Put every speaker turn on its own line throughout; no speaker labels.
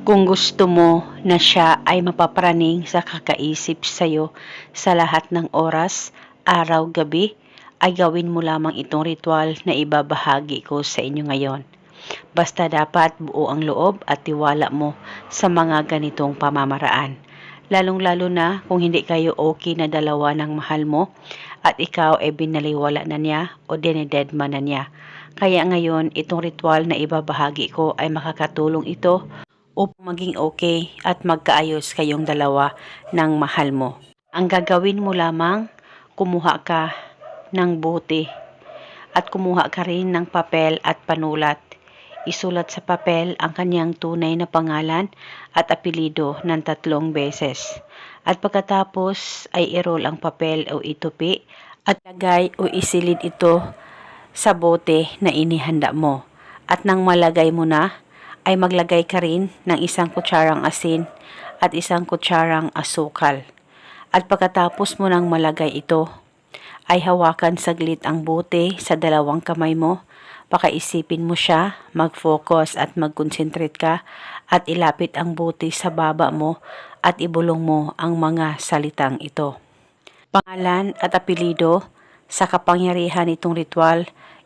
Kung gusto mo na siya ay mapapraning sa kakaisip sa'yo sa lahat ng oras, araw, gabi, ay gawin mo lamang itong ritual na ibabahagi ko sa inyo ngayon. Basta dapat buo ang loob at tiwala mo sa mga ganitong pamamaraan. Lalong-lalo na kung hindi kayo okay na dalawa ng mahal mo at ikaw ay binaliwala na niya o dinededma na niya. Kaya ngayon, itong ritual na ibabahagi ko ay makakatulong ito upang maging okay at magkaayos kayong dalawa ng mahal mo. Ang gagawin mo lamang, kumuha ka ng bote at kumuha ka rin ng papel at panulat. Isulat sa papel ang kanyang tunay na pangalan at apelido ng 3 beses. At pagkatapos ay i-roll ang papel o itupi at lagay o isilid ito sa bote na inihanda mo. At nang malagay mo na, ay maglagay ka rin ng 1 kutsarang asin at 1 kutsarang asukal. At pagkatapos mo nang malagay ito, ay hawakan saglit ang bote sa 2 kamay mo, pakaisipin mo siya, mag-focus at mag-concentrate ka at ilapit ang bote sa baba mo at ibulong mo ang mga salitang ito. Pangalan at apelido, sa kapangyarihan nitong ritual,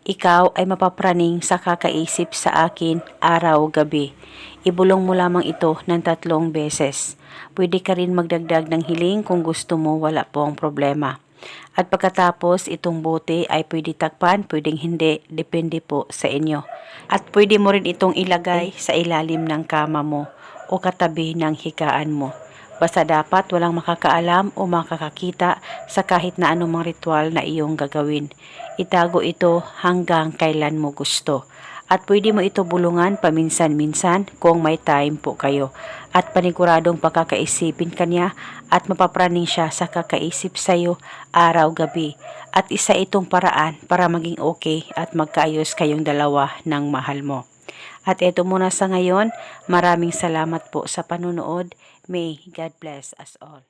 ikaw ay mapapraning sa kakaisip sa akin araw-gabi. Ibulong mo lamang ito ng 3 beses. Pwede ka rin magdagdag ng hiling kung gusto mo, wala po ang problema. At pagkatapos itong bote ay pwede takpan, pwedeng hindi, depende po sa inyo. At pwede mo rin itong ilagay sa ilalim ng kama mo o katabi ng higaan mo. Basta dapat walang makakaalam o makakakita sa kahit na anumang ritual na iyong gagawin. Itago ito hanggang kailan mo gusto. At pwede mo ito bulungan paminsan-minsan kung may time po kayo. At paniguradong pagkakaisipin kanya at mapapraning siya sa kakaisip sa'yo araw-gabi. At isa itong paraan para maging okay at magkaayos kayong dalawa ng mahal mo. At eto muna sa ngayon, maraming salamat po sa panunood. May God bless us all.